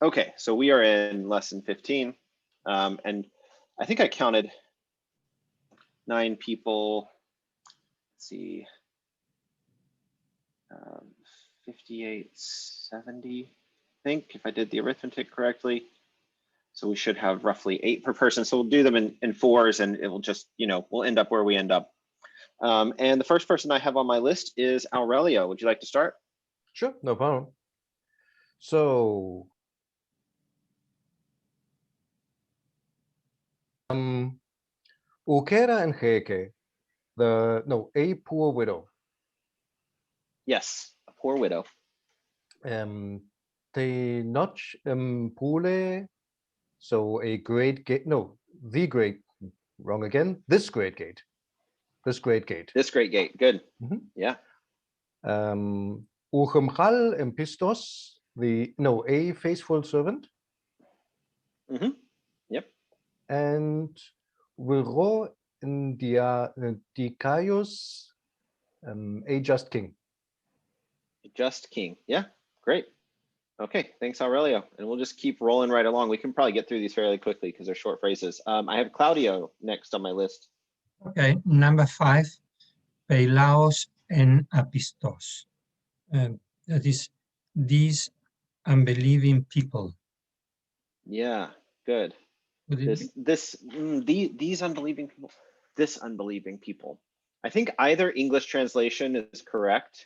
Okay, so we are in lesson 15. And I think I counted 9 people. Let's see, 58, 70, I think, if I did the arithmetic correctly. So we should have roughly 8 per person. So we'll do them in fours, and it will just, we'll end up where we end up. And the first person I have on my list is Aurelio. Would you like to start? Sure, no problem. So, Ukera and Heike, a poor widow. Yes, a poor widow. Te notch pule, so a great gate, no, the great, wrong again, this great gate. This great gate. This great gate, good. Yeah. Uchemchal and Pistos, a faithful servant. Yep. And Viro in Dicaios, a just king. Just king. Yeah, great. Okay, thanks, Aurelio. And we'll just keep rolling right along. We can probably get through these fairly quickly because they're short phrases. I have Claudio next on my list. Okay, number 5, Peilaos en Apistos. That is, these unbelieving people. Yeah, good. These unbelieving people. This unbelieving people. I think either English translation is correct.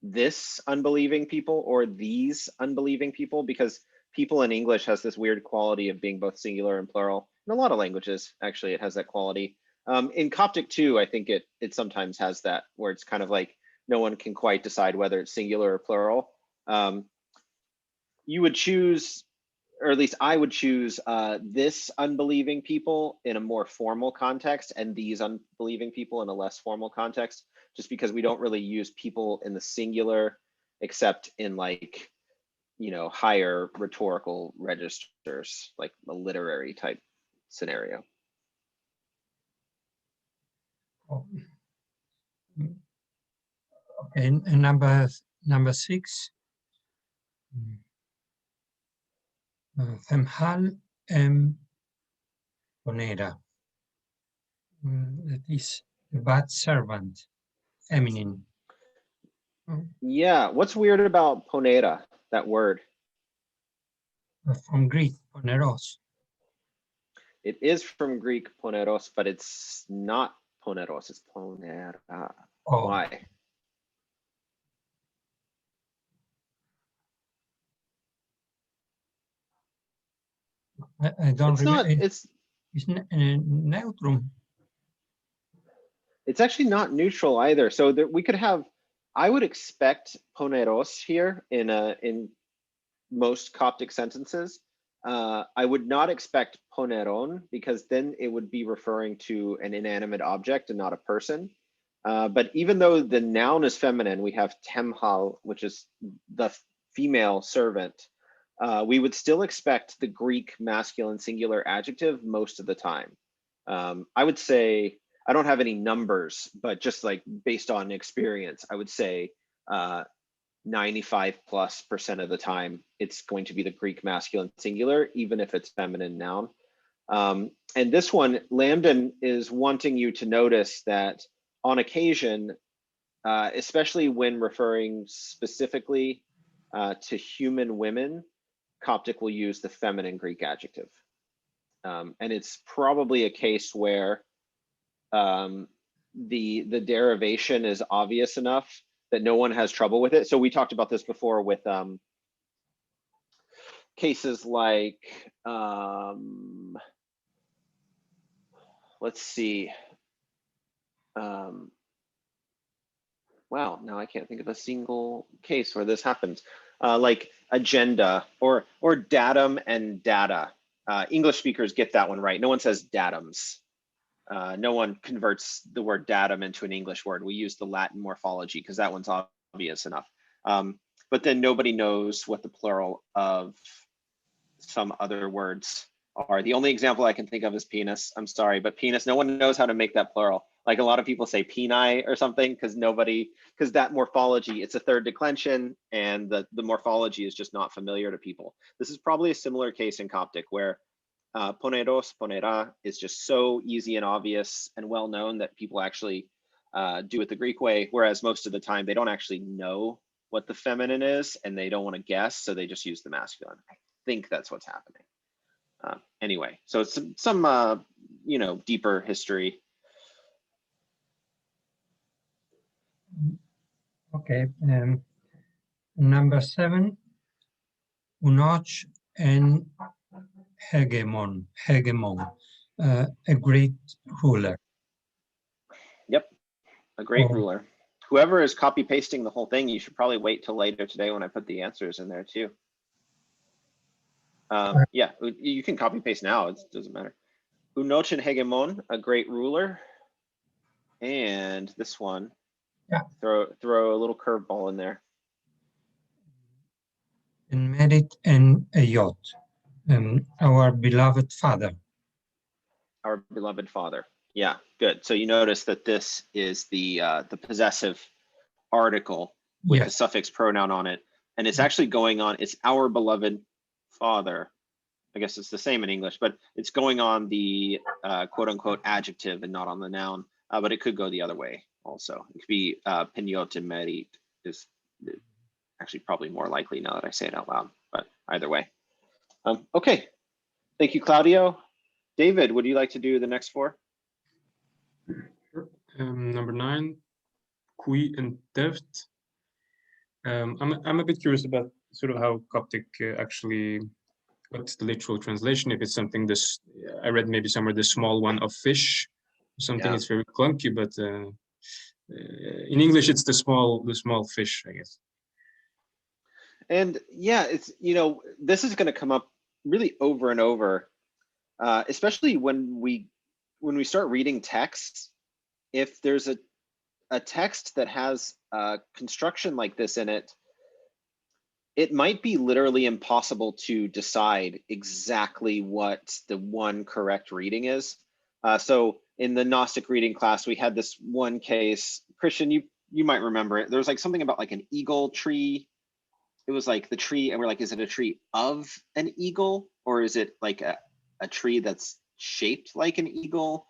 This unbelieving people or these unbelieving people, because people in English has this weird quality of being both singular and plural. In a lot of languages, actually, it has that quality. In Coptic too, I think it sometimes has that, where it's kind of like no one can quite decide whether it's singular or plural. You would choose, or at least I would choose, this unbelieving people in a more formal context and these unbelieving people in a less formal context, just because we don't really use people in the singular except in like, higher rhetorical registers, like a literary type scenario. Okay, and number 6. Femhal Ponera. That is a bad servant, feminine. Yeah, what's weird about ponera, that word? From Greek, poneros. It is from Greek poneros, but it's not poneros, it's ponera. Oh. Why? I don't remember. It's neutrum. It's actually not neutral either. So we could have, I would expect poneros here in most Coptic sentences. I would not expect poneron, because then it would be referring to an inanimate object and not a person. But even though the noun is feminine, we have temhal, which is the female servant. We would still expect the Greek masculine singular adjective most of the time. I would say, I don't have any numbers, but just like based on experience, I would say 95+% of the time, it's going to be the Greek masculine singular, even if it's feminine noun. And this one, Lambden is wanting you to notice that on occasion, especially when referring specifically to human women, Coptic will use the feminine Greek adjective. And it's probably a case where the derivation is obvious enough that no one has trouble with it. So we talked about this before with cases like, let's see. Wow, now I can't think of a single case where this happens. Like agenda or datum and data. English speakers get that one right. No one says datums. No one converts the word datum into an English word. We use the Latin morphology because that one's obvious enough. But then nobody knows what the plural of some other words are. The only example I can think of is penis. I'm sorry, but penis, no one knows how to make that plural. Like a lot of people say penai or something because that morphology, it's a third declension, and the morphology is just not familiar to people. This is probably a similar case in Coptic where poneros, ponera is just so easy and obvious and well known that people actually do it the Greek way, whereas most of the time they don't actually know what the feminine is and they don't want to guess, so they just use the masculine. I think that's what's happening. Anyway, so it's some you know, deeper history. Okay. Number 7, unoch and hegemon, a great ruler. Yep, a great Oh. ruler. Whoever is copy pasting the whole thing, you should probably wait till later today when I put the answers in there too. Yeah, you can copy paste now, it doesn't matter. Unoch and hegemon, a great ruler. And this one, Yeah. throw a little curveball in there. And merit and a yacht, our beloved father. Our beloved father. Yeah, good. So you notice that this is the possessive article with the suffix pronoun on it, and it's actually going on. It's our beloved father. I guess it's the same in English, but it's going on the quote unquote adjective and not on the noun. But it could go the other way also. It could be pinyote merit is actually probably more likely now that I say it out loud, but either way. Okay, thank you, Claudio. David, would you like to do the next 4? Sure. Number 9, qui and teft. I'm a bit curious about sort of how Coptic actually, what's the literal translation? If it's something this, I read maybe somewhere the small one of fish, something. It's very clunky, but in English it's the small fish, I guess. And yeah, it's, you know, this is going to come up really over and over, especially when we start reading texts. If there's a text that has a construction like this in it, it might be literally impossible to decide exactly what the one correct reading is. So in the Gnostic reading class, we had this one case. Christian, you might remember it. There was like something about like an eagle tree. It was like the tree, and we're like, is it a tree of an eagle, or is it like a tree that's shaped like an eagle,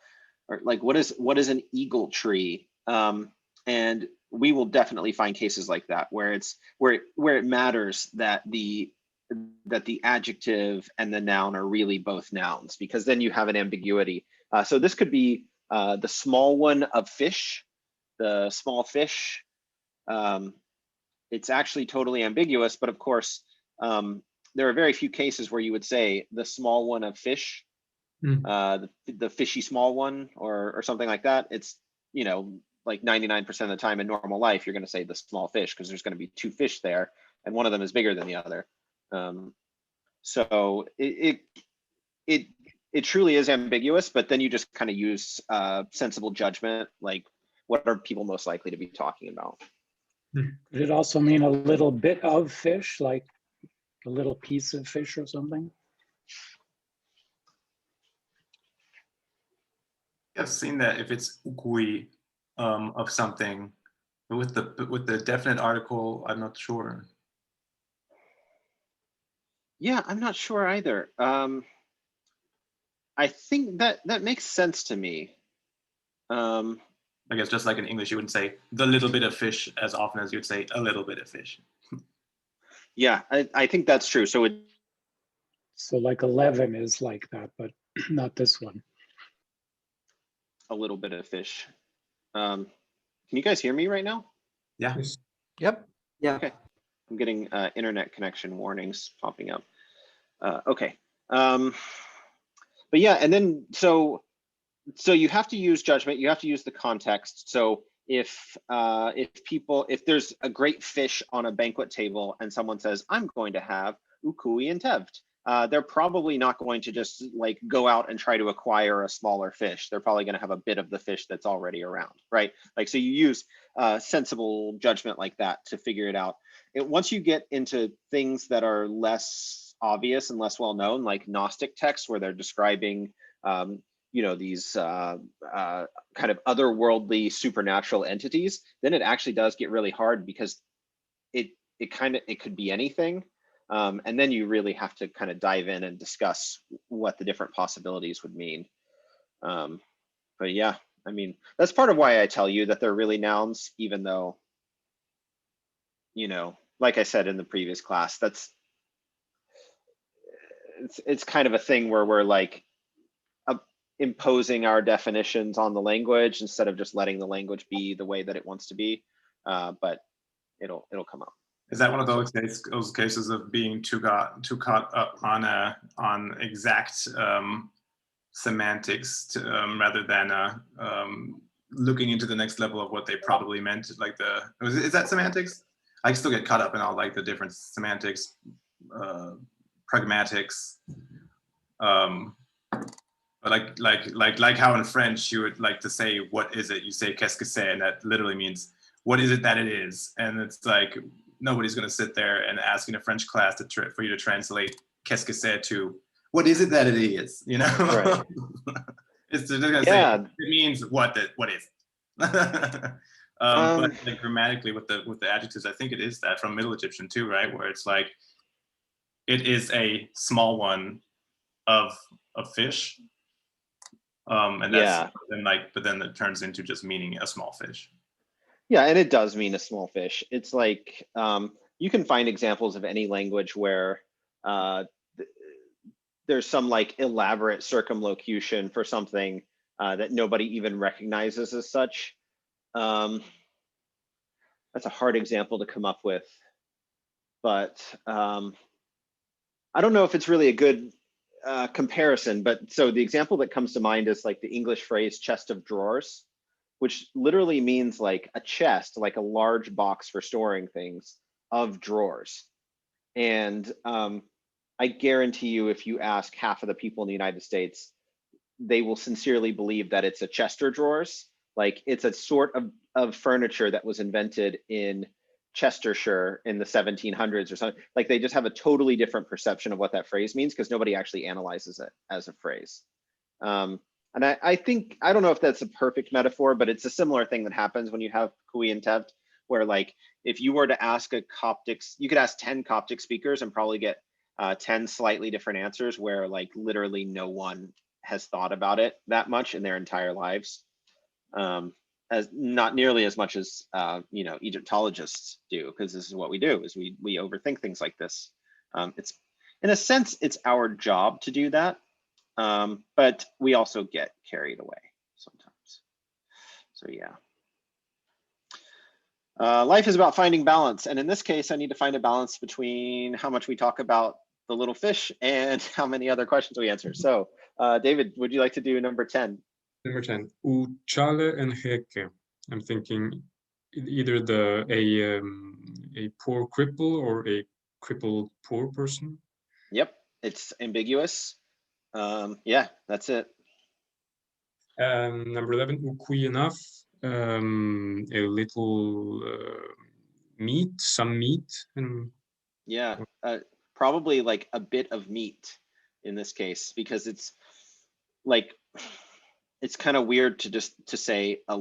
or like what is an eagle tree? And we will definitely find cases like that where it matters that the adjective and the noun are really both nouns, because then you have an ambiguity. So this could be the small one of fish, the small fish. It's actually totally ambiguous, but of course, there are very few cases where you would say the small one of fish, the fishy small one, or something like that. It's, you know, like 99% of the time in normal life, you're going to say the small fish because there's going to be 2 fish there, and one of them is bigger than the other. So it truly is ambiguous, but then you just kind of use sensible judgment, like what are people most likely to be talking about. Could it also mean a little bit of fish, like a little piece of fish or something? I've seen that if it's ukui of something, but with the definite article, I'm not sure. Yeah, I'm not sure either. I think that makes sense to me. I guess just like in English, you wouldn't say the little bit of fish as often as you'd say a little bit of fish. Yeah, I think that's true. So like 11 is like that, but not this one. A little bit of fish. Can you guys hear me right now? Yeah. Yep. Yeah. Okay. I'm getting internet connection warnings popping up. Okay. But yeah, and then so you have to use judgment. You have to use the context. So if there's a great fish on a banquet table and someone says, I'm going to have ukui and tevt, they're probably not going to just like go out and try to acquire a smaller fish. They're probably going to have a bit of the fish that's already around, right? Like, so you use sensible judgment like that to figure it out. Once you get into things that are less obvious and less well known, like Gnostic texts where they're describing these kind of otherworldly supernatural entities, then it actually does get really hard, because it could be anything. And then you really have to kind of dive in and discuss what the different possibilities would mean. But yeah, I mean, that's part of why I tell you that they're really nouns, even though, like I said in the previous class, it's kind of a thing where we're like imposing our definitions on the language instead of just letting the language be the way that it wants to be. But it'll come out. Is that one of those cases of being too caught up on exact semantics rather than looking into the next level of what they probably meant? Like is that semantics? I still get caught up in all like the different semantics, pragmatics. But like how in French you would like to say what is it? You say qu'est-ce que c'est, and that literally means what is it that it is, and it's like nobody's going to sit there and ask in a French class for you to translate qu'est-ce que c'est to what is it that it is, Right. It's just going to say it means what is. But like grammatically with the adjectives, I think it is that from Middle Egyptian too, right? Where it's like it is a small one of fish. And that's but then it turns into just meaning a small fish. Yeah, and it does mean a small fish. It's like you can find examples of any language where there's some like elaborate circumlocution for something that nobody even recognizes as such. That's a hard example to come up with, but I don't know if it's really a good comparison. But so the example that comes to mind is like the English phrase chest of drawers, which literally means like a chest, like a large box for storing things of drawers. And I guarantee you, if you ask half of the people in the United States, they will sincerely believe that it's a Chester drawers. Like it's a sort of furniture that was invented in Chestershire in the 1700s or something. Like they just have a totally different perception of what that phrase means because nobody actually analyzes it as a phrase. And I think, I don't know if that's a perfect metaphor, but it's a similar thing that happens when you have Kui and Tebt, where like, if you were to ask you could ask 10 Coptic speakers and probably get 10 slightly different answers, where like literally no one has thought about it that much in their entire lives. As not nearly as much as Egyptologists do, because this is what we do, is we overthink things like this. It's in a sense, it's our job to do that. But we also get carried away sometimes. So yeah. Life is about finding balance. And in this case, I need to find a balance between how much we talk about the little fish and how many other questions we answer. So David, would you like to do number 10? Number 10, Uchale and Heke. I'm thinking either a poor cripple or a crippled poor person. Yep, it's ambiguous. Yeah, that's it. Number 11, Ukui enough. A little meat, some meat. Yeah, probably like a bit of meat in this case, because it's like, it's kind of weird to say a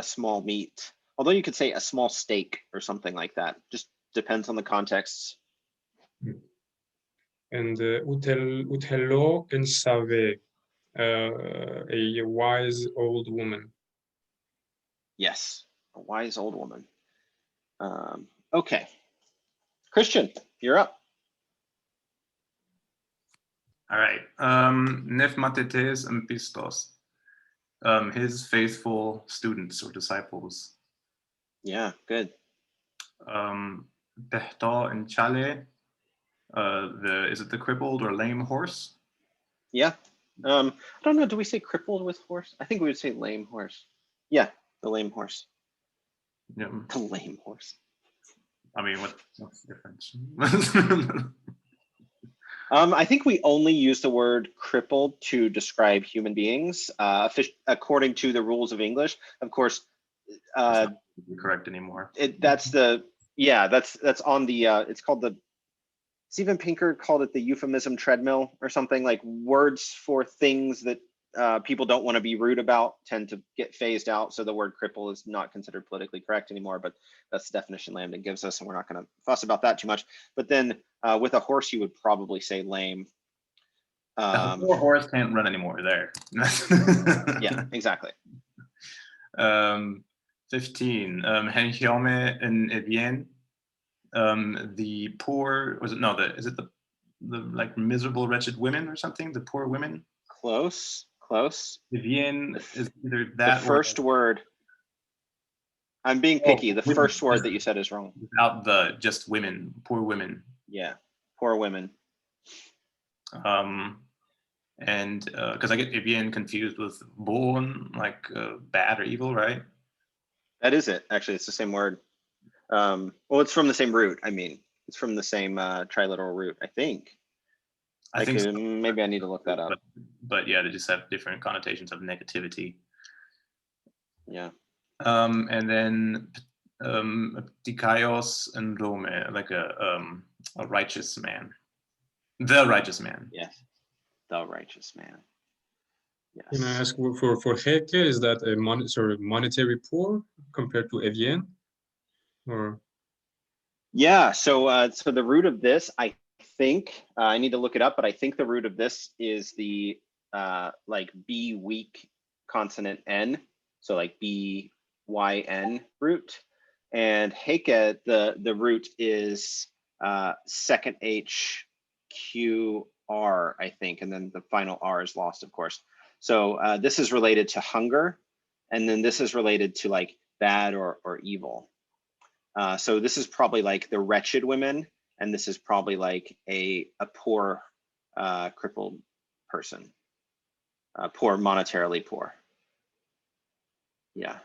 small meat. Although you could say a small steak or something like that. Just depends on the context. And Utello and Save, a wise old woman. Yes, a wise old woman. Okay, Christian, you're up. All right. Nef matetes and pistos. His faithful students or disciples. Yeah, good. Behto and Chale. Is it the crippled or lame horse? Yeah. I don't know. Do we say crippled with horse? I think we would say lame horse. Yeah, the lame horse. Yeah. The lame horse. I mean, what's the difference? I think we only use the word crippled to describe human beings, according to the rules of English. Of course, not correct anymore. that's on the. It's called the Stephen Pinker called it the euphemism treadmill or something, like words for things that people don't want to be rude about tend to get phased out. So the word cripple is not considered politically correct anymore, but that's the definition Lambda gives us, and we're not going to fuss about that too much. But then with a horse, you would probably say lame. The poor horse can't run anymore there. Yeah, exactly. 15. Henhiome and Evian. The poor, was it, no, is it the like miserable, wretched women or something? The poor women? Close. Evian is either that the first word. I'm being picky. The women. First word that you said is wrong. Without the just women, poor women. Yeah, poor women. And because I get Evian confused with born, like bad or evil, right? That is it. Actually, it's the same word. Well, it's from the same root. I mean, it's from the same triliteral root, I think. I think so. Maybe I need to look that up. But yeah, they just have different connotations of negativity. Yeah. And then Dikaios and Rome, like a righteous man. The righteous man. Yes. The righteous man. Yes. Can I ask for Heke, is that a monetary poor compared to Evian? Or Yeah, so so the root of this, I think, I need to look it up, but I think the root of this is the like B weak consonant N, so like B-Y-N root. And Heke, the root is second H-Q-R, I think, and then the final R is lost, of course. So this is related to hunger, and then this is related to like bad or evil. So this is probably like the wretched women, and this is probably like a poor, crippled person, poor, monetarily poor. Yeah.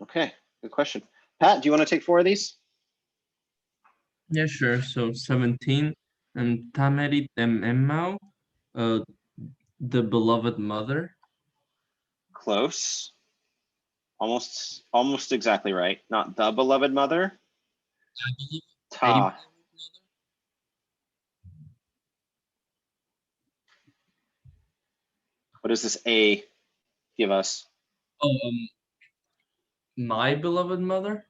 Okay, good question. Pat, do you want to take 4 of these? Yeah, sure. So 17, and Tamerit Emmau, the beloved mother. Close. Almost exactly right. Not the beloved mother. Ta. What does this A give us? Oh, my beloved mother.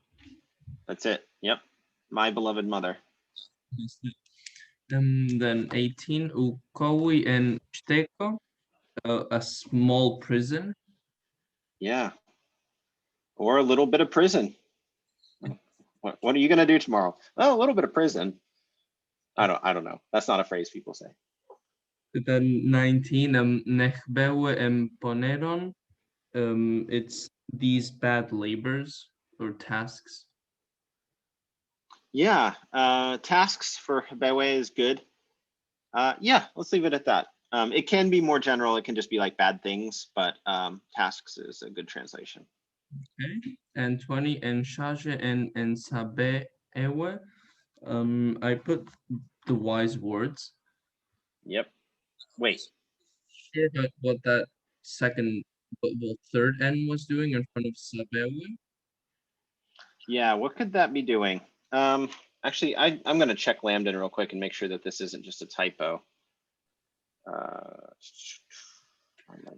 That's it. Yep. My beloved mother. Then 18, Ukowi and Shteko, a small prison. Yeah. Or a little bit of prison. What are you gonna do tomorrow? Oh, a little bit of prison. I don't know. That's not a phrase people say. Then 19, Nechbewe and Poneron. It's these bad labors or tasks. Yeah, tasks for Bewe is good. Yeah, let's leave it at that. It can be more general. It can just be like bad things, but tasks is a good translation. Okay. And 20, and Shage and Sabe Ewe. I put the wise words. Yep. Wait. Sure what that third N was doing in front of Sabewe. Yeah, what could that be doing? Actually, I'm going to check Lambda real quick and make sure that this isn't just a typo.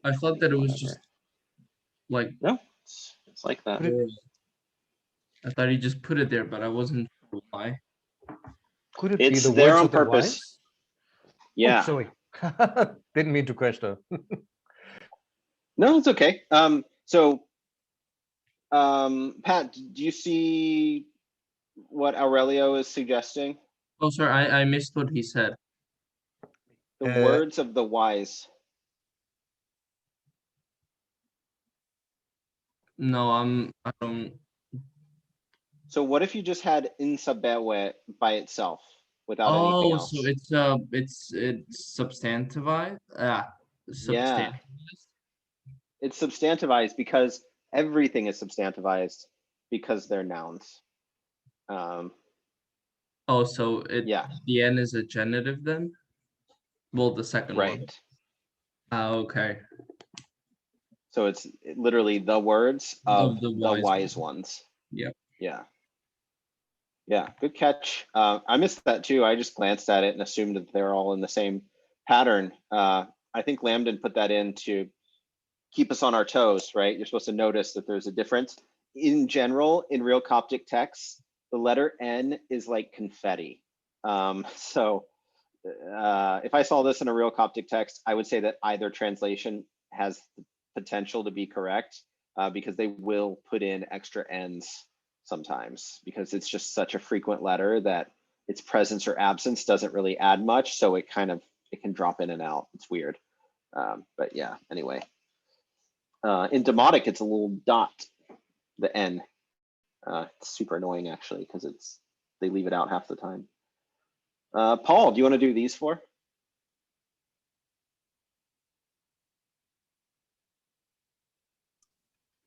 I thought that it was just like, no, it's like that. I thought he just put it there, but I wasn't sure why. Could it It's be the there words on of the purpose. wise? Yeah. Oh, sorry. Didn't mean to crash though. No, it's okay. So, Pat, do you see what Aurelio is suggesting? Oh, sorry, I missed what he said. The words of the wise. No, I don't. So what if you just had insabewe by itself without anything else? So it's substantivized. Yeah. It's substantivized because everything is substantivized because they're nouns. Oh, so yeah. The N is a genitive then? Well, the second one. Right. Okay. So it's literally the words of the wise ones. Yep. Yeah. Yeah, good catch. I missed that too. I just glanced at it and assumed that they're all in the same pattern. I think Lambden put that in to keep us on our toes, right? You're supposed to notice that there's a difference. In general, in real Coptic texts, the letter N is like confetti. So if I saw this in a real Coptic text, I would say that either translation has the potential to be correct because they will put in extra N's sometimes because it's just such a frequent letter that its presence or absence doesn't really add much. So it can drop in and out. It's weird. But yeah, anyway. In Demotic, it's a little dot, the N. It's super annoying actually because they leave it out half the time. Paul, do you want to do these four?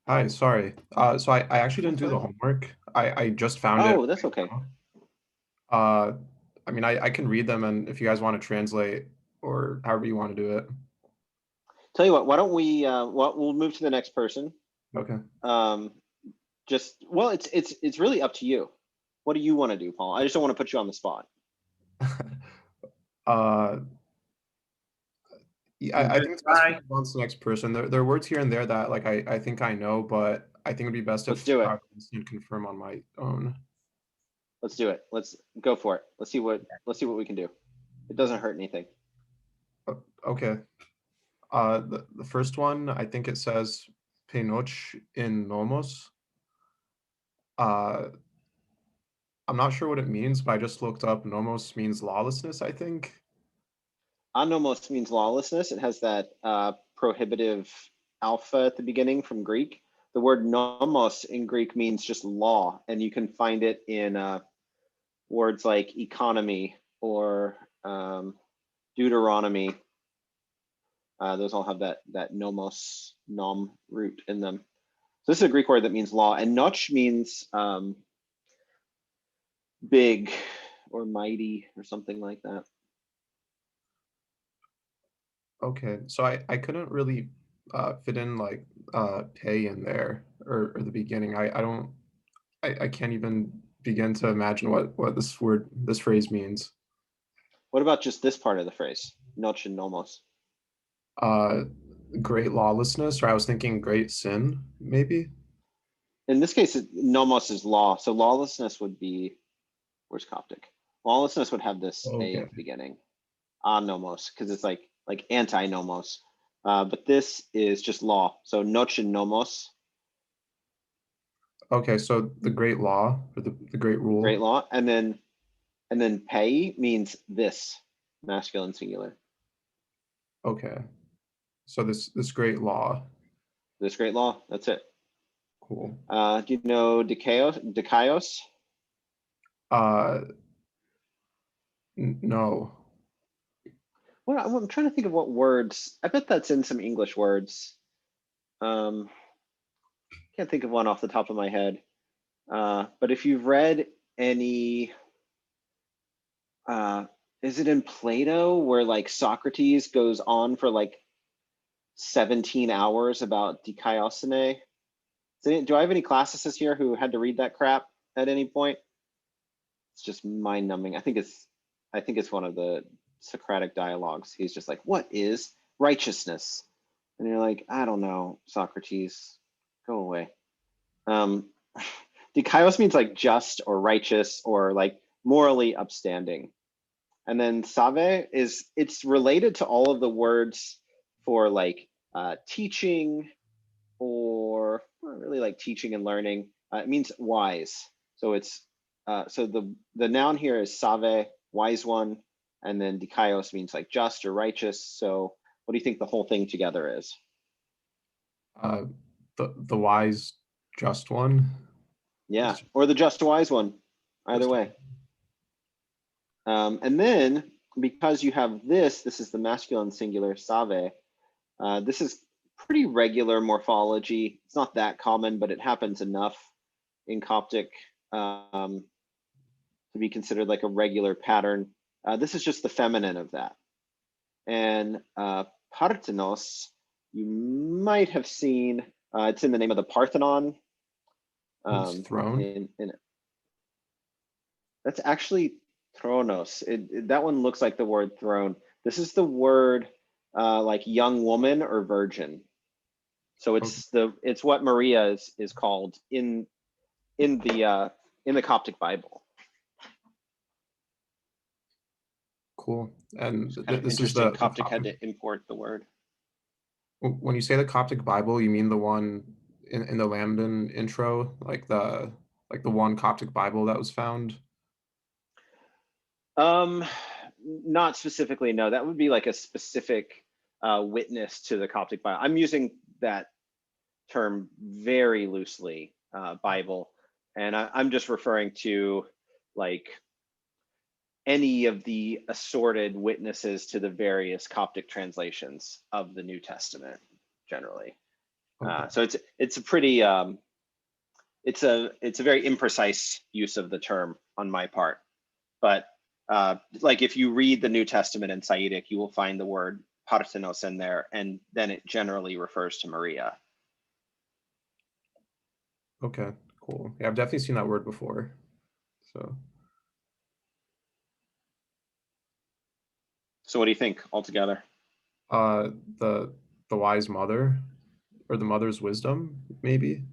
Hi, sorry. So I actually didn't do the homework. I just found it. Oh, that's okay. I mean, I can read them, and if you guys want to translate or however you want to do it. Tell you what, why don't we? We'll move to the next person. Okay. Well, it's really up to you. What do you want to do, Paul? I just don't want to put you on the spot. Yeah, I think it's best to move on to the next person. There are words here and there that like I think I know, but I think it'd be best Let's if do it. I can confirm on my own. Let's do it. Let's go for it. Let's see what we can do. It doesn't hurt anything. Okay. The first one, I think it says Penoch in Nomos. I'm not sure what it means, but I just looked up. Nomos means lawlessness, I think. Anomos means lawlessness. It has that prohibitive alpha at the beginning from Greek. The word nomos in Greek means just law, and you can find it in words like economy or Deuteronomy. Those all have that nomos, nom root in them. So this is a Greek word that means law, and noch means big or mighty or something like that. Okay, so I couldn't really fit in like pay in there or the beginning. I can't even begin to imagine what this phrase means. What about just this part of the phrase, noch and nomos? Great lawlessness, or I was thinking great sin, maybe. In this case, nomos is law, so lawlessness would be, where's Coptic? Lawlessness would have this Okay. A at the beginning, anomos, because it's like anti-nomos. But this is just law, so noch and nomos. Okay, so the great law or the great rule. Great law, and then pei means this, masculine singular. Okay, so this great law. This great law, that's it. Cool. Do you know dikaios? No. Well, I'm trying to think of what words. I bet that's in some English words. Can't think of one off the top of my head. But if you've read any, is it in Plato where like Socrates goes on for like 17 hours about dikaiosune? Do I have any classicists here who had to read that crap at any point? It's just mind numbing. I think it's one of the Socratic dialogues. He's just like, what is righteousness? And you're like, I don't know, Socrates, go away. Dikaios means like just or righteous or like morally upstanding. And then save it's related to all of the words for like teaching or not really like teaching and learning. It means wise. So it's so the noun here is save, wise one, and then dikaios means like just or righteous. So what do you think the whole thing together is? The wise, just one. Yeah, or the just wise one. Either way. And then because you have this is the masculine singular save. This is pretty regular morphology. It's not that common, but it happens enough in Coptic to be considered like a regular pattern. This is just the feminine of that. And Parthenos, you might have seen, it's in the name of the Parthenon. Throne. That's actually thronos. That one looks like the word throne. This is the word like young woman or virgin. So it's what Maria is called in the Coptic Bible. Cool. And It's kind of this is interesting. the Coptic had to import the word. When you say the Coptic Bible, you mean the one in the Lambden intro, like the one Coptic Bible that was found? Not specifically, no. That would be like a specific witness to the Coptic Bible. I'm using that term very loosely, Bible, and I'm just referring to like any of the assorted witnesses to the various Coptic translations of the New Testament generally. Okay. So it's a pretty it's a very imprecise use of the term on my part, but like if you read the New Testament in Saidic, you will find the word Parthenos in there, and then it generally refers to Maria. Okay, cool. Yeah, I've definitely seen that word before. So what do you think altogether? The wise mother, or the mother's wisdom, maybe.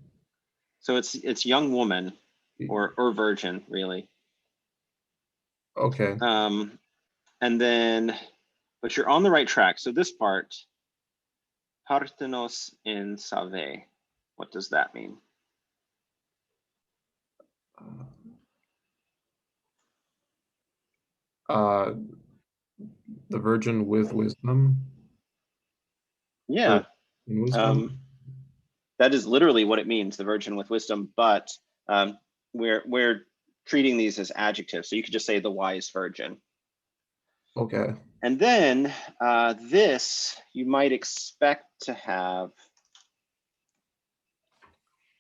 So it's young woman or virgin, really. Okay. And then, but you're on the right track. So this part, Parthenos in Save, what does that mean? The virgin with wisdom. Yeah. Wisdom. That is literally what it means, the virgin with wisdom, but we're treating these as adjectives. So you could just say the wise virgin. Okay. And then this, you might expect to have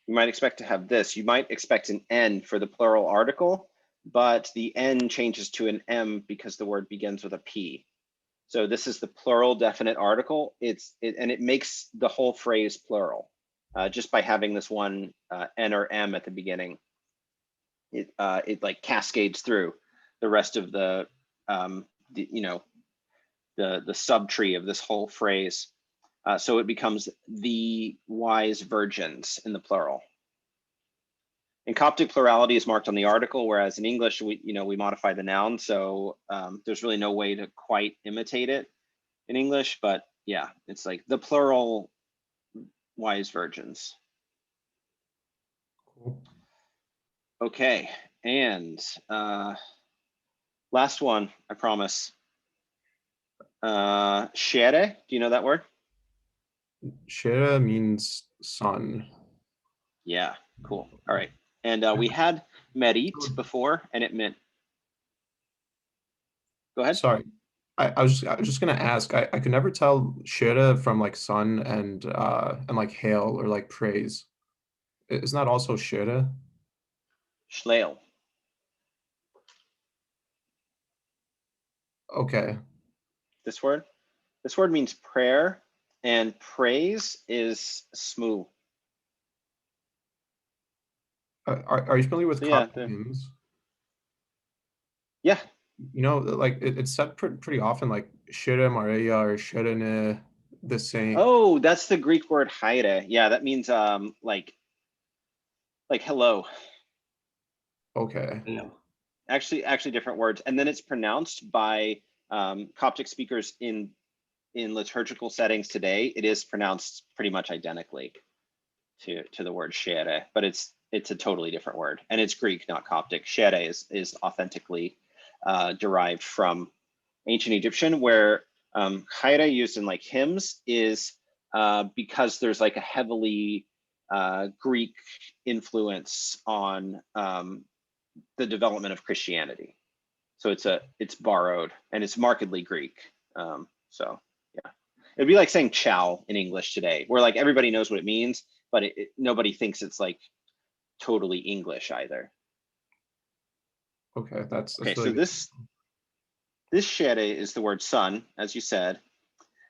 this. You might expect an N for the plural article, but the N changes to an M because the word begins with a P. So this is the plural definite article. And it makes the whole phrase plural just by having this one N or M at the beginning. It like cascades through the rest of the subtree of this whole phrase. So it becomes the wise virgins in the plural. In Coptic, plurality is marked on the article, whereas in English, we modify the noun. So there's really no way to quite imitate it in English, but yeah, it's like the plural wise virgins. Cool. Okay, and last one, I promise. Shere, do you know that word? Shere means sun. Yeah, cool. All right. And we had merit before, and it meant. Go ahead. Sorry, I was just gonna ask. I could never tell Shere from like sun and like hail or like praise. Isn't that also Shere? Schleil. Okay. This word means prayer, and praise is smu. Are you familiar with Coptic hymns? Yeah. You know, like it's said pretty often, like Shere Maria or Shere Ne, the saint. Oh, that's the Greek word haire. Yeah, that means like hello. Okay. No. Actually different words. And then it's pronounced by Coptic speakers in liturgical settings today. It is pronounced pretty much identically to the word shere, but it's a totally different word, and it's Greek, not Coptic. Shere is authentically derived from ancient Egyptian, where haire used in like hymns is because there's like a heavily Greek influence on the development of Christianity. So it's borrowed, and it's markedly Greek. So yeah, it'd be like saying ciao in English today, where like everybody knows what it means, but nobody thinks it's like totally English either. Okay, that's okay. really So this shere is the word sun, as you said,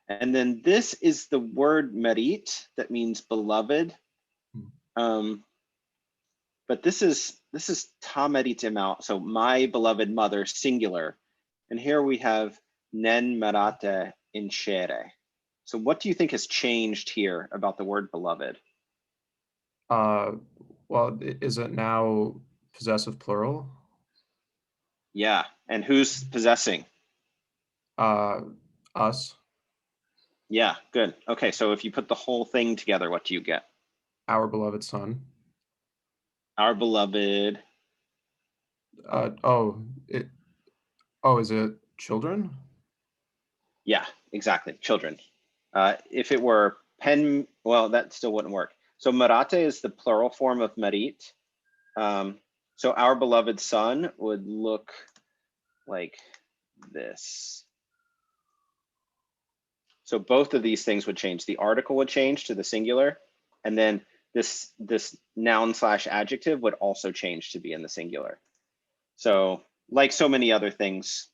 and then this is the word merit that means beloved. But this is this is ta maritimau, so my beloved mother, singular. And here we have nen marate incere. So what do you think has changed here about the word beloved? Well, is it now possessive plural? Yeah, and who's possessing? Us. Yeah, good. Okay, so if you put the whole thing together, what do you get? Our beloved son. Our beloved. Is it children? Yeah, exactly, children. If it were pen, well, that still wouldn't work. So marate is the plural form of marit. So our beloved son would look like this. So both of these things would change. The article would change to the singular, and then this noun / adjective would also change to be in the singular. So like so many other things,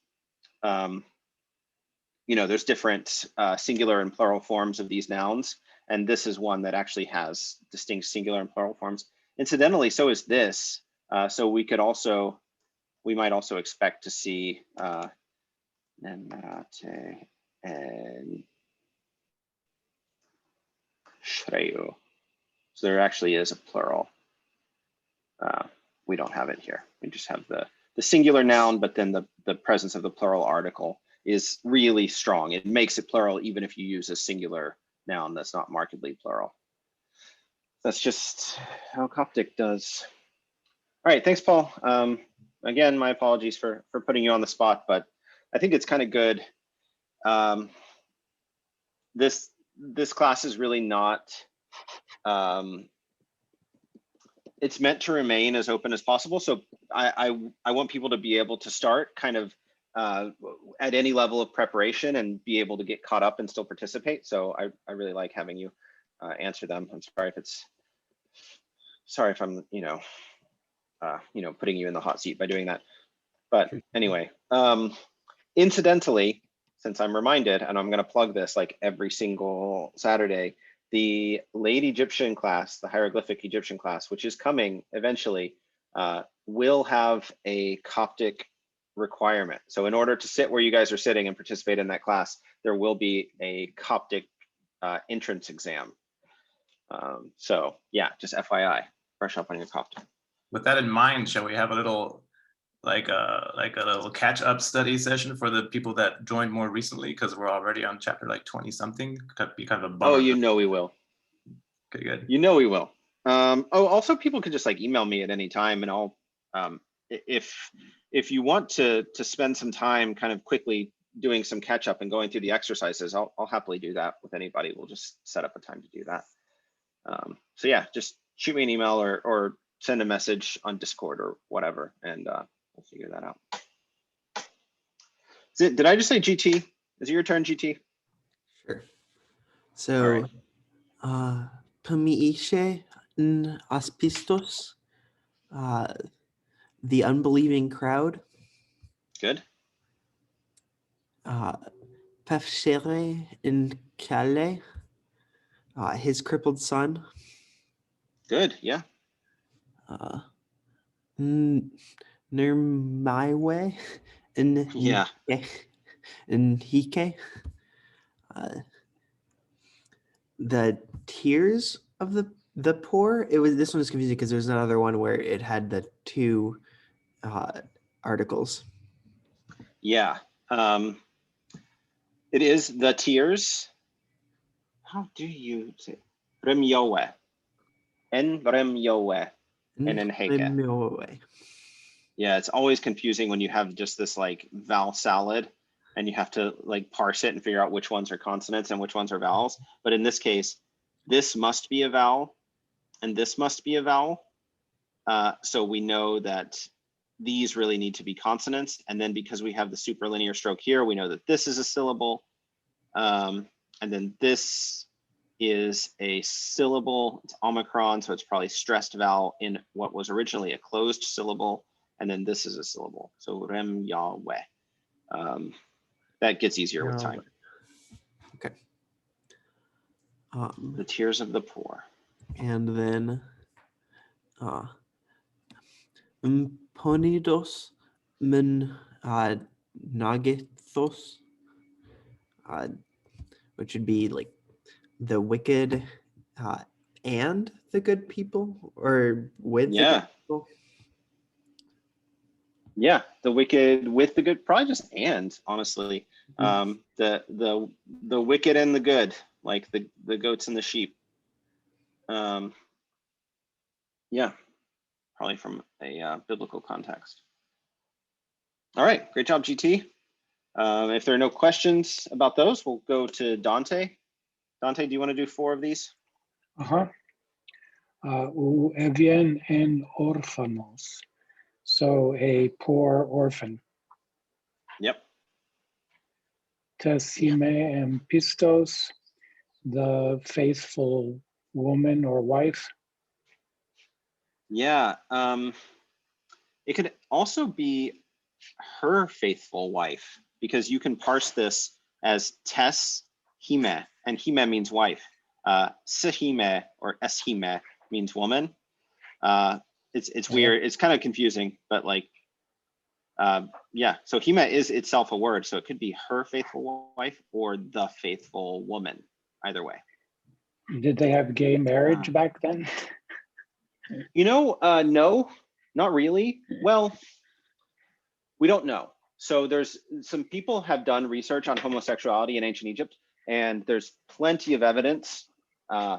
you know, there's different singular and plural forms of these nouns, and this is one that actually has distinct singular and plural forms. Incidentally, so is this. So we might also expect to see and Shreyu. So there actually is a plural. We don't have it here. We just have the singular noun, but then the presence of the plural article is really strong. It makes it plural even if you use a singular noun that's not markedly plural. That's just how Coptic does. All right, thanks, Paul. Again, my apologies for putting you on the spot, but I think it's kind of good. This class is really not, it's meant to remain as open as possible. So I want people to be able to start kind of at any level of preparation and be able to get caught up and still participate. So I really like having you answer them. I'm sorry if I'm, putting you in the hot seat by doing that. But anyway, incidentally, since I'm reminded, and I'm going to plug this like every single Saturday, the late Egyptian class, the hieroglyphic Egyptian class, which is coming eventually, will have a Coptic requirement. So in order to sit where you guys are sitting and participate in that class, there will be a Coptic entrance exam. So yeah, just FYI, brush up on your Coptic. With that in mind, shall we have a little like a little catch-up study session for the people that joined more recently, because we're already on chapter like 20 something? Could be kind of a bummer. Oh, you know we will. Okay, good. You know we will. Also people can just like email me at any time, and I'll if you want to spend some time kind of quickly doing some catch up and going through the exercises, I'll happily do that with anybody. We'll just set up a time to do that. So yeah, just shoot me an email or send a message on Discord or whatever, and we'll figure that out. Did I just say GT? Is it your turn, GT? Sure. So, Pamiishe n Aspistos, the unbelieving crowd. Good. Pefshere in Calais, his crippled son. Good, yeah. Nirmaiwe in Hike. The tears of the poor. This one is confusing because there's another one where it had the two articles. Yeah. It is the tears. How do you say Remyowe? En Remyowe. And en Heke. Yeah, it's always confusing when you have just this like vowel salad and you have to like parse it and figure out which ones are consonants and which ones are vowels. But in this case, this must be a vowel and this must be a vowel. So we know that these really need to be consonants. And then because we have the superlinear stroke here, we know that this is a syllable. And then this is a syllable. It's Omicron, so it's probably stressed vowel in what was originally a closed syllable. And then this is a syllable. So Rem Yahweh. That gets easier with time. Okay. The tears of the poor. And then Ponidos men nagethos, which would be like the wicked and the good people, or with the good people. Yeah, the wicked with the good, probably just and, honestly. The wicked and the good, like the goats and the sheep. Yeah, probably from a biblical context. All right, great job, GT. If there are no questions about those, we'll go to Dante. Dante, do you want to do 4 of these? U evien en orphanos. So a poor orphan. Yep. Tessime and pistos, the faithful woman or wife. Yeah. It could also be her faithful wife, because you can parse this as tes hime, and hime means wife. Sehime or eshime means woman. It's weird. It's kind of confusing, but like, yeah. So hime is itself a word, so it could be her faithful wife or the faithful woman. Either way. Did they have gay marriage back then? You know, no, not really. Well, we don't know. So there's some people have done research on homosexuality in ancient Egypt, and there's plenty of evidence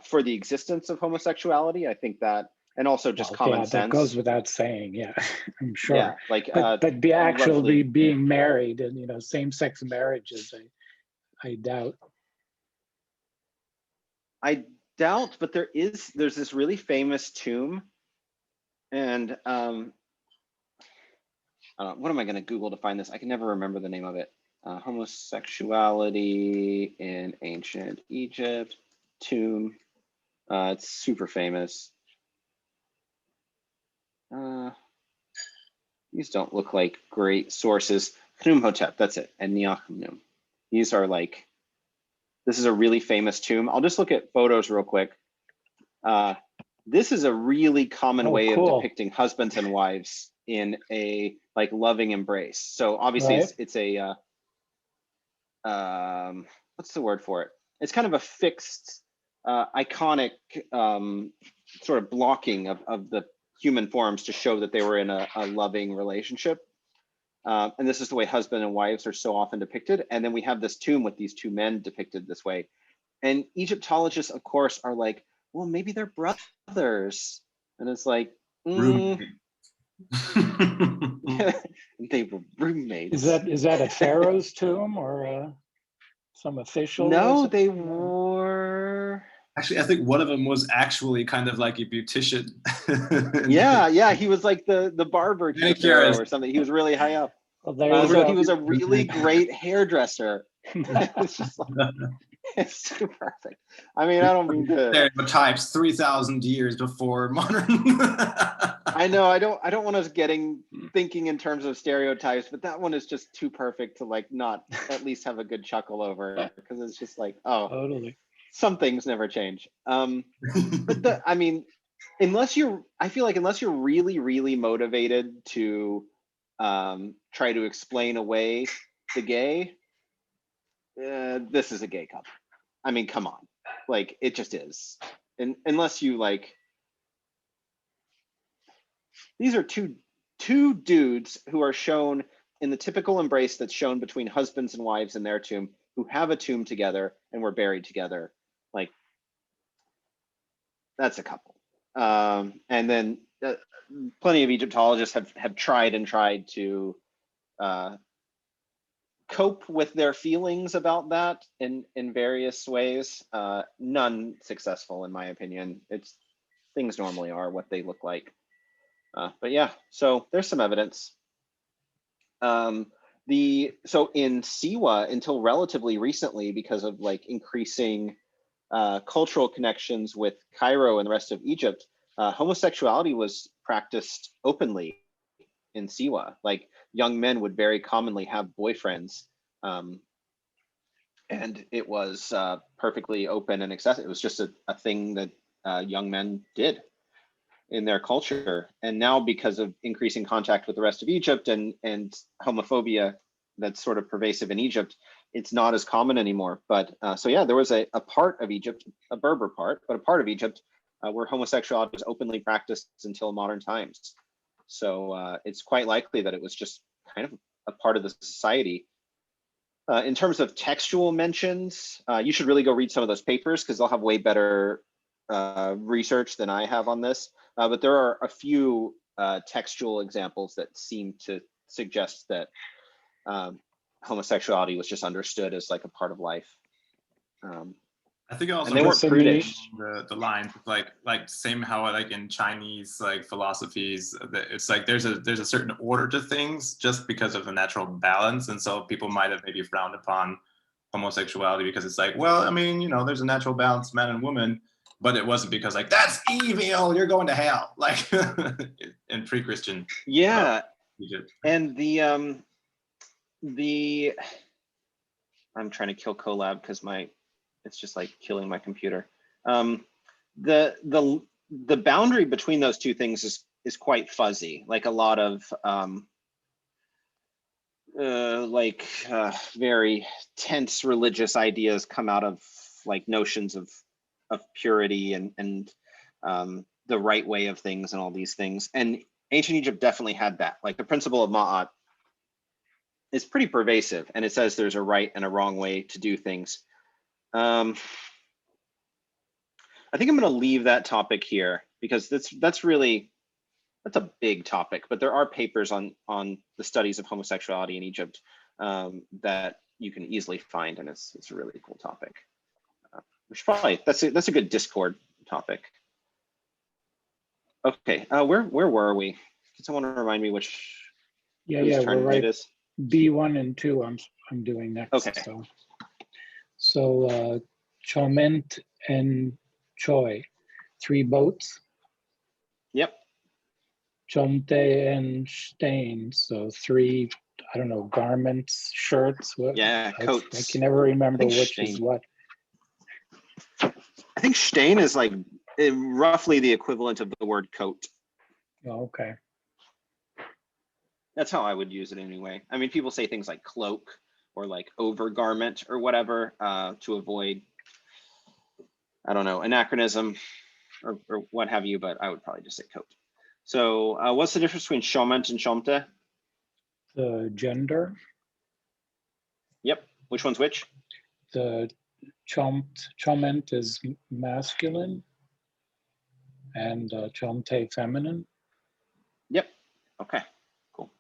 for the existence of homosexuality. I think that, and also just common sense. That goes without saying. Yeah, I'm sure. Yeah, like, but be actually being married and same-sex marriages, I doubt. I doubt, but there's this really famous tomb, and what am I going to Google to find this? I can never remember the name of it. Homosexuality in ancient Egypt tomb. It's super famous. These don't look like great sources. Khnumhotep, that's it, and Neochnum. These are like, this is a really famous tomb. I'll just look at photos real quick. This is a really common way of depicting husbands and wives in a like loving embrace. So obviously it's a, what's the word for it? It's kind of a fixed, iconic sort of blocking of the human forms to show that they were in a loving relationship. And this is the way husband and wives are so often depicted. And then we have this tomb with these 2 men depicted this way. And Egyptologists, of course, are like, well, maybe they're brothers. And it's like, they were roommates. Is that a pharaoh's tomb or some official? No, they were. Actually, I think one of them was actually kind of like a beautician. yeah, he was like the barber or something. He was really high up. Well, so he was a really great hairdresser. It's just like, it's too perfect. I mean, I don't mean to stereotypes 3,000 years before modern. I know, I don't want us thinking in terms of stereotypes, but that one is just too perfect to like not at least have a good chuckle over, because it's just like, oh, totally. Some things never change. But I mean, I feel like unless you're really, really motivated to try to explain away the gay, this is a gay couple. I mean, come on, like it just is. And unless you like, these are two dudes who are shown in the typical embrace that's shown between husbands and wives in their tomb, who have a tomb together and were buried together. Like, that's a couple. And then plenty of Egyptologists have tried to cope with their feelings about that in various ways. None successful, in my opinion. Things normally are what they look like. But yeah, so there's some evidence. So in Siwa, until relatively recently, because of like increasing cultural connections with Cairo and the rest of Egypt, homosexuality was practiced openly in Siwa. Like, young men would very commonly have boyfriends, and it was perfectly open and accessible. It was just a thing that young men did. in their culture. And now because of increasing contact with the rest of Egypt and homophobia that's sort of pervasive in Egypt, it's not as common anymore. But so yeah, there was a part of Egypt, a Berber part, but a part of Egypt where homosexuality was openly practiced until modern times. So it's quite likely that it was just kind of a part of the society. In terms of textual mentions, you should really go read some of those papers because they'll have way better research than I have on this. But there are a few textual examples that seem to suggest that homosexuality was just understood as like a part of life. I think also and they weren't prudish. The lines like same how like in Chinese like philosophies, it's like there's a certain order to things just because of the natural balance, and so people might have maybe frowned upon homosexuality because it's like, well, I mean, you know, there's a natural balance, man and woman, but it wasn't because like that's evil, you're going to hell, like in pre-Christian. Yeah, Egypt. and the I'm trying to kill Colab because it's just like killing my computer. The boundary between those two things is quite fuzzy. Like a lot of very tense religious ideas come out of like notions of purity and the right way of things and all these things. And ancient Egypt definitely had that. Like the principle of Ma'at is pretty pervasive, and it says there's a right and a wrong way to do things. I think I'm going to leave that topic here because that's a big topic, but there are papers on the studies of homosexuality in Egypt that you can easily find, and it's a really cool topic. Which probably that's a good Discord topic. Okay, where were we? Can someone remind me which? Yeah, turn we're right. it is? B1 and 2 I'm doing next. Okay. So Choment and Choi, 3 boats. Yep. Chomte and Stein, so 3, I don't know, garments, shirts. What? Yeah, coats. I can never remember which Stein. is what. I think Stein is like roughly the equivalent of the word coat. Oh, okay. That's how I would use it anyway. I mean, people say things like cloak or like overgarment or whatever to avoid, I don't know, anachronism or what have you, but I would probably just say coat. So what's the difference between Choment and Chomte? The gender. Yep. Which one's which? The Choment is masculine and Chomte feminine. Yep. Okay. Cool.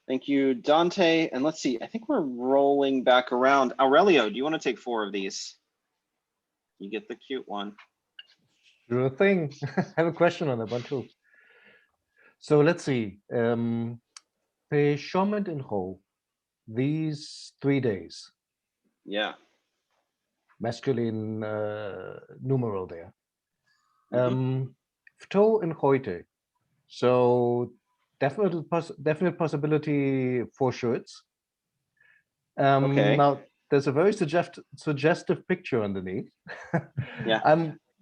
Thank you, Dante. And let's see, I think we're rolling back around. Aurelio, do you want to take 4 of these? You get the cute one. Sure thing. I have a question on that one too. So let's see. The Shomet in Ho, these 3 days. Yeah. Masculine numeral there. Fto and heute. So definite possibility for shirts. Okay. Now there's a very suggestive picture underneath. Yeah.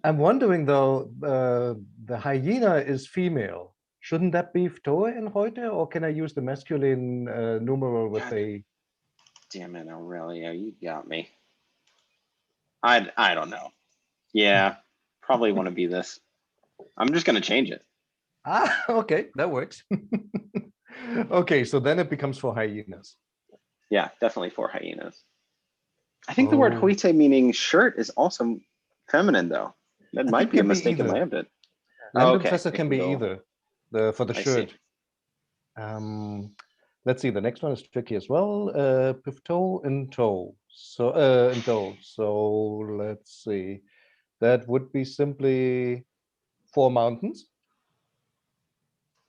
I'm wondering though, the hyena is female. Shouldn't that be Fto and heute, or can I use the masculine numeral with a? Damn it, Aurelio, you got me. I don't know. Yeah, probably want to be this. I'm just going to change it. Ah, okay, that works. Okay, so then it becomes for hyenas. Yeah, definitely for hyenas. I think the word hoite meaning shirt is also feminine though. That might be a mistake in Lambda. Lambda can be either for the I shirt. see. Let's see, the next one is tricky as well. Pifto and toe. So and toe. So let's see. That would be simply 4 mountains.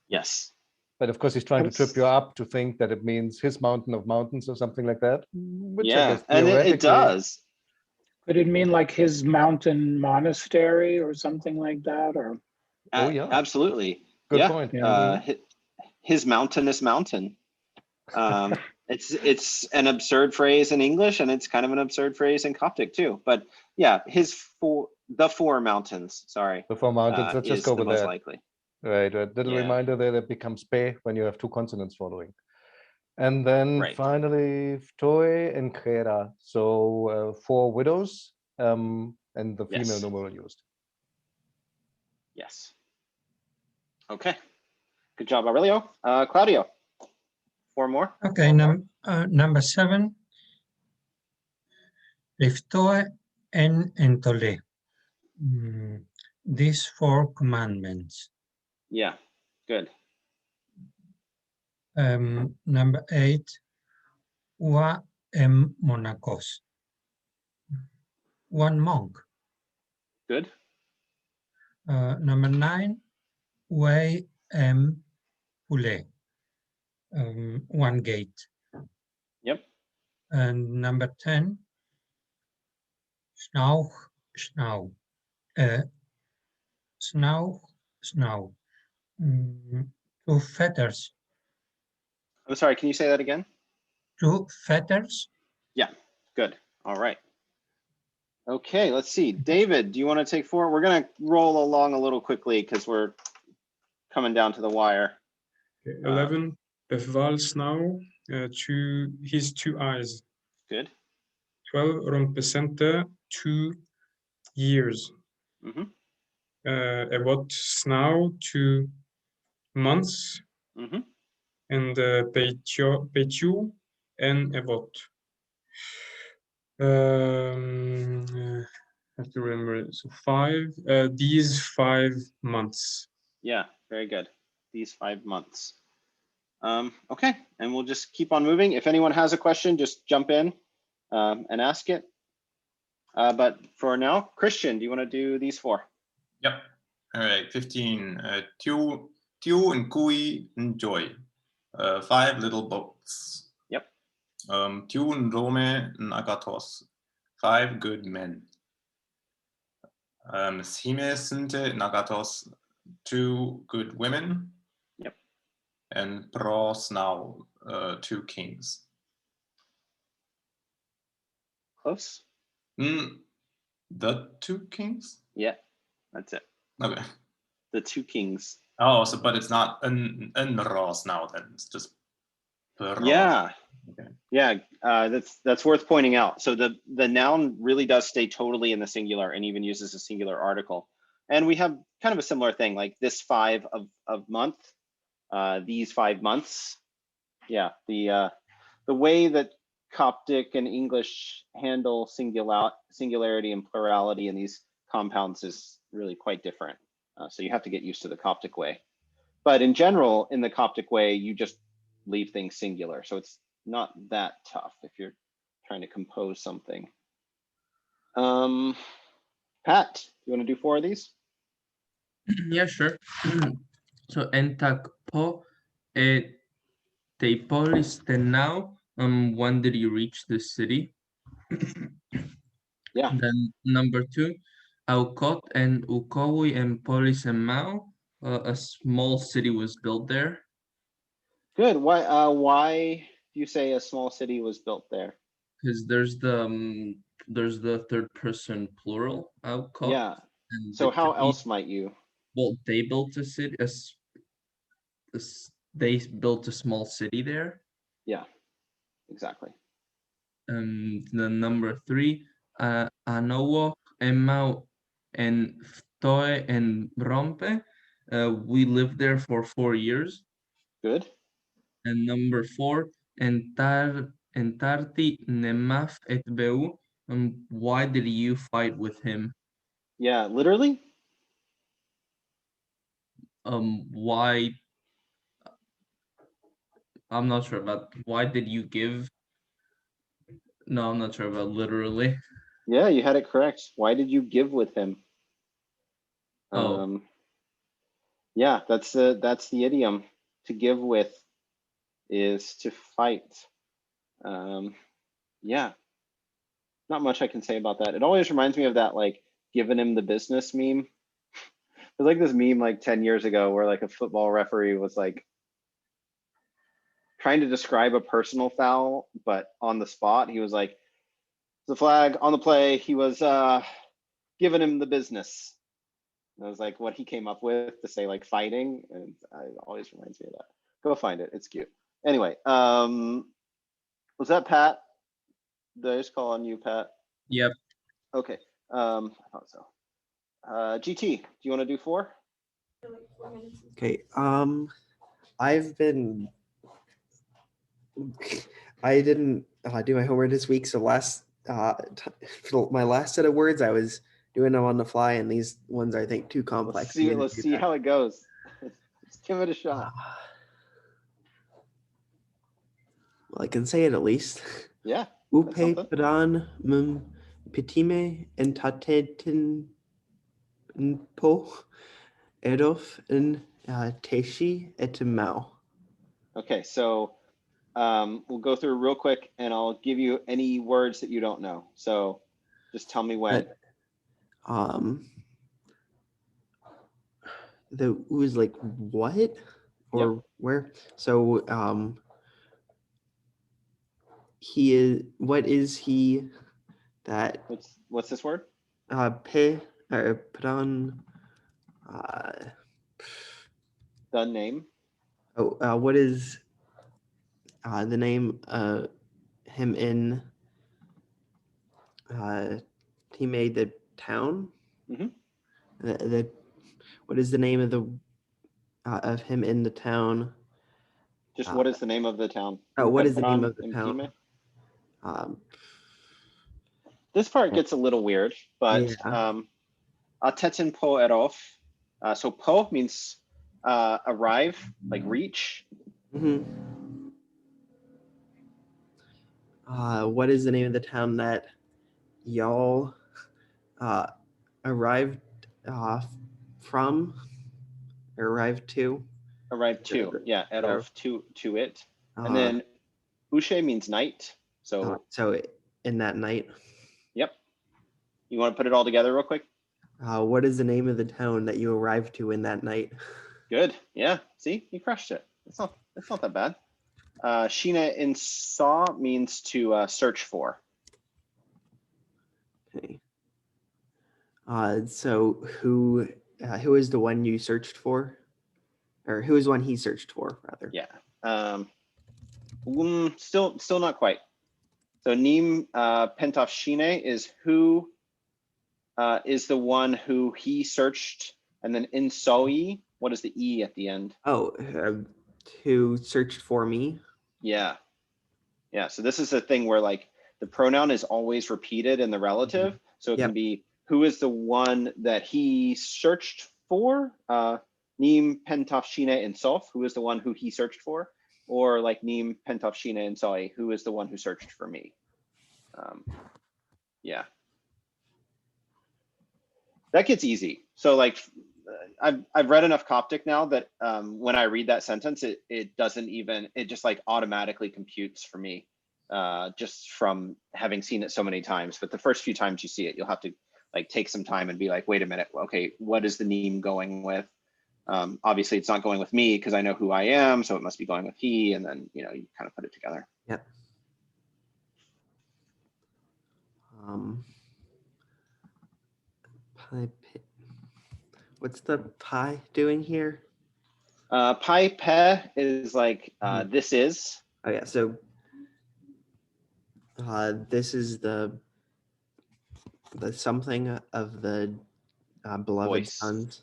Yes. But of course, he's trying to trip you up to think that it means his mountain of mountains or something like that. Which I guess and it does. Could it mean like his mountain monastery or something like that? Or yeah, absolutely. Good point. His mountainous mountain. It's an absurd phrase in English, and it's kind of an absurd phrase in Coptic too. But yeah, his The four mountains, sorry, The four mountains, let's just is go the with most that. likely. Right, little Yeah. reminder there that becomes pe when you have two consonants following. And then Right. finally, Ptoi and Krera. So 4 widows and the female Yes. numeral used. Yes. Okay. Good job, Aurelio. Claudio, 4 more. Okay, number 7. Riftoe en entole. These 4 commandments. Yeah, good. Number 8. Ua em monacos. 1 monk. Good. Number 9. Way em pule. 1 gate. Yep. And number 10. Snauch, snau. Snau, snau. 2 fetters. I'm sorry, can you say that again? 2 fetters. Yeah, good. All right. Okay, let's see. David, do you want to take 4? We're going to roll along a little quickly because we're coming down to the wire. Okay, 11. Beval snau. His 2 eyes. Good. 12. Rompesente. 2 years. Mm-hmm. Ebot snau. 2 months. Mm-hmm. And Petiu and Evot. I have to remember it. So 5. These 5 months. Yeah, very good. These 5 months. Okay, and we'll just keep on moving. If anyone has a question, just jump in and ask it. But for now, Christian, do you want to do these 4? Yep. All right. 15. Tiu and Kui and Joy. 5 little boats. Yep. Tiu and Rome and Agathos. 5 good men. Sime Sinte and Agathos. 2 good women. Yep. And Pros now 2 kings. Close? The 2 kings? Yeah, that's it. Okay. The 2 kings. Oh, so but it's not an Ros now then. It's just Pros. Yeah. Okay. Yeah, that's worth pointing out. So the noun really does stay totally in the singular and even uses a singular article. And we have kind of a similar thing, like this 5 of month, these 5 months. Yeah, the way that Coptic and English handle singularity and plurality in these compounds is really quite different. So you have to get used to the Coptic way. But in general, in the Coptic way, you just leave things singular. So it's not that tough if you're trying to compose something. Pat, you want to do 4 of these? Yeah, sure. So entak po teipolis tenau. When did you reach the city? Yeah. Then number 2, Aukot and Ukowi and Polis and Mao. A small city was built there. Good. Why do you say a small city was built there? Because there's the third person plural, Aukot. Yeah. And So how they- else might you? Well, they built a city. They built a small city there. Yeah, exactly. The number 3, Anowo, Emau, and Ftoe and Rompe. We lived there for 4 years. Good. And number 4, Entarti Nemaf et Beu. Why did you fight with him? Yeah, literally? Why? I'm not sure about why did you give? No, I'm not sure about literally. Yeah, you had it correct. Why did you give with him? Oh. Yeah, that's the idiom. To give with is to fight. Yeah, not much I can say about that. It always reminds me of that, like, giving him the business meme. There's like this meme like 10 years ago where like a football referee was like trying to describe a personal foul, but on the spot, he was like, the flag on the play, he was giving him the business. That was like what he came up with to say like fighting, and it always reminds me of that. Go find it, it's cute. Anyway, was that Pat? Did I just call on you, Pat? Yep. Okay, I thought so. GT, do you want to do 4? Okay. I've been. I didn't do my homework this week, so for my last set of words, I was doing them on the fly, and these ones are, I think, too complex. Let's see how it goes. Let's give it a shot. Well, I can say it at least. Yeah. Upe something. pran pitime entatetin po edof in teshi etimau. Okay, so we'll go through real quick, and I'll give you any words that you don't know. So just tell me when. The was like what or where? So he is. What is he? That What's this word? pe or pran. The name. Oh, what is the name him in he made the town? Mhm. The what is the name of him in the town? Just what is the name of the town? What is the name Pepperon of the town? This part gets a little weird, but Yeah. Atetin po erof. So po means arrive, like reach. What is the name of the town that y'all arrived from? Or arrived to? Arrived to, yeah, erof, to it. And then ushe means night. So in that night. Yep. You want to put it all together real quick? What is the name of the town that you arrived to in that night? Good. Yeah. See, you crushed it. It's not that bad. Sheena in saw means to search for. Okay. So who is the one you searched for? Or who is one he searched for, rather? Yeah. Still not quite. So Nim Pentov Shine is who is the one who he searched, and then in Soi, what is the E at the end? Oh, who searched for me? Yeah. Yeah. So this is the thing where like the pronoun is always repeated in the relative. So it can be who is the one that he searched for? Nim Pentov Shine in Sof, who is the one who he searched for? Or like Nim Pentov Shine in Soi, who is the one who searched for me? Yeah. That gets easy. So like I've read enough Coptic now that when I read that sentence, it doesn't even, it just like automatically computes for me just from having seen it so many times. But the first few times you see it, you'll have to like take some time and be like, wait a minute, okay, what is the name going with? Obviously it's not going with me because I know who I am, so it must be going with he, and then you kind of put it together. Yep. What's the pi doing here? Pi pe is like this is. Oh yeah, so this is the something of the beloved Voice. sons.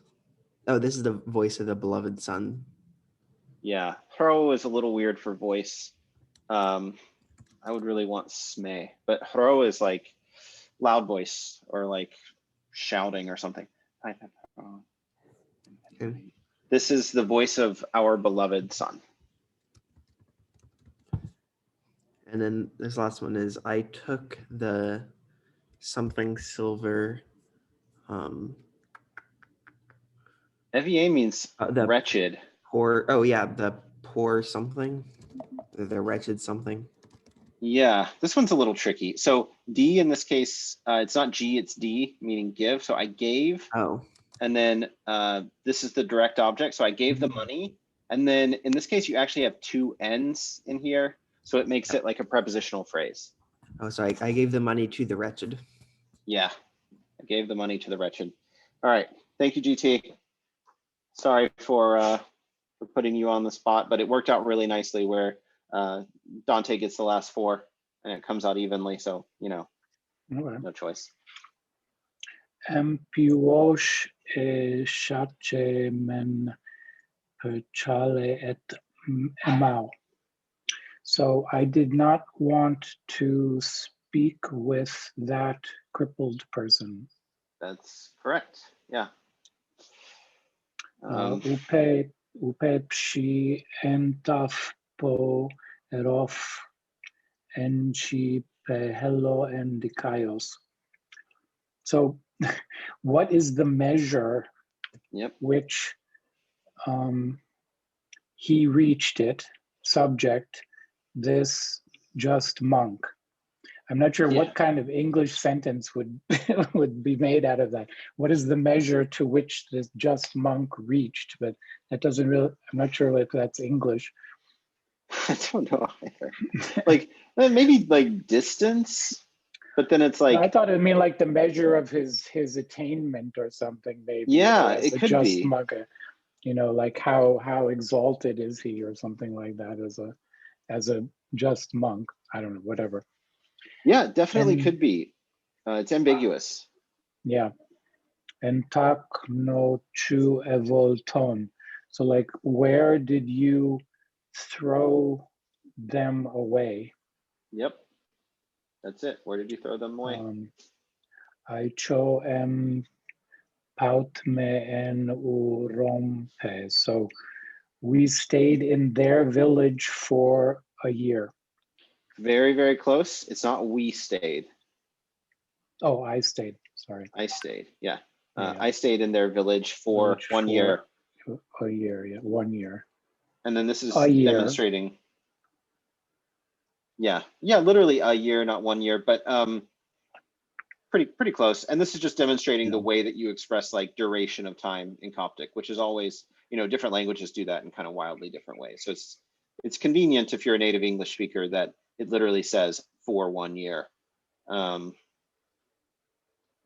Oh, this is the voice of the beloved son. Yeah, Hro is a little weird for voice. I would really want sme, but Hro is like loud voice or like shouting or something. Okay. This is the voice of our beloved son. And then this last one is I took the something silver. EVA means The wretched. Poor. Oh yeah, the poor something. The wretched something. Yeah, this one's a little tricky. So D in this case, it's not G, it's D, meaning give. So I gave. Oh. And then this is the direct object. So I gave the money. And then in this case, you actually have two N's in here. So it makes it like a prepositional phrase. Oh, sorry. I gave the money to the wretched. Yeah. I gave the money to the wretched. All right, thank you, GT. Sorry for putting you on the spot, but it worked out really nicely where Dante gets the last 4 and it comes out evenly. So, you know, no choice. Piuosh shache men perchale et emau. So I did not want to speak with that crippled person. That's correct. Yeah. Upe pshi entaf po erof enchi pehelo and dikaios. So what is the measure which he reached it, subject, this just monk? I'm not sure what kind of English sentence would would be made out of that. What is the measure to which this just monk reached? But that doesn't really, I'm not sure if that's English. I don't know either. Like maybe like distance, but then it's like, I thought it meant like the measure of his attainment or something, maybe. Yeah, as it a could just be. monk, you know, like how exalted is he or something like that as a just monk. I don't know, whatever. Yeah, definitely And could be. It's ambiguous. yeah. And tak no chu evolton. So like, where did you throw them away? Yep. That's it. Where did you throw them away? I cho em paut me en urompe. So we stayed in their village for a year. Very, very close. It's not we stayed. Oh, I stayed. Sorry. I stayed. Yeah. Yeah. I stayed in their village for 1 year. A year, yeah, 1 year. And then this is A year. demonstrating. Yeah. Yeah, literally a year, not 1 year, but pretty close. And this is just demonstrating the way that you express like duration of time in Coptic, which is always, you know, different languages do that in kind of wildly different ways. So it's convenient if you're a native English speaker that it literally says for 1 year.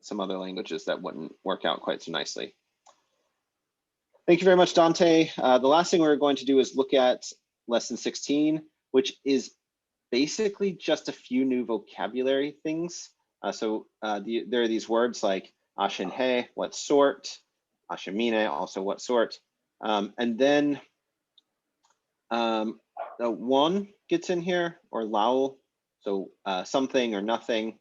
Some other languages that wouldn't work out quite so nicely. Thank you very much, Dante. The last thing we're going to do is look at lesson 16, which is basically just a few new vocabulary things. There are these words like ashinhe, what sort, ashimine, also what sort. And then the one gets in here, or lao, so something or nothing.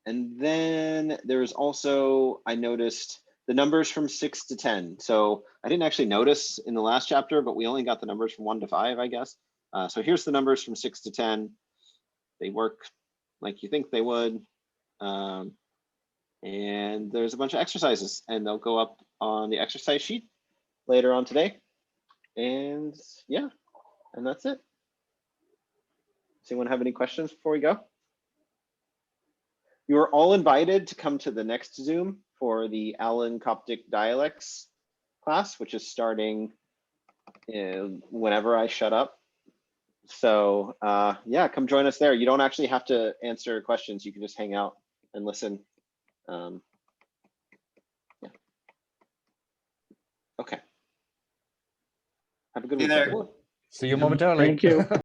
And then there's also, I noticed the numbers from 6 to 10. So I didn't actually notice in the last chapter, but we only got the numbers from 1 to 5, I guess. So here's the numbers from 6 to 10. They work like you think they would. And there's a bunch of exercises, and they'll go up on the exercise sheet later on today. And yeah, and that's it. Does anyone have any questions before we go? You are all invited to come to the next Zoom for the Allen Coptic Dialects class, which is starting whenever I shut up. So yeah, come join us there. You don't actually have to answer questions. You can just hang out and listen. Yeah. Okay. Have a good weekend. there. See you momentarily. Thank you.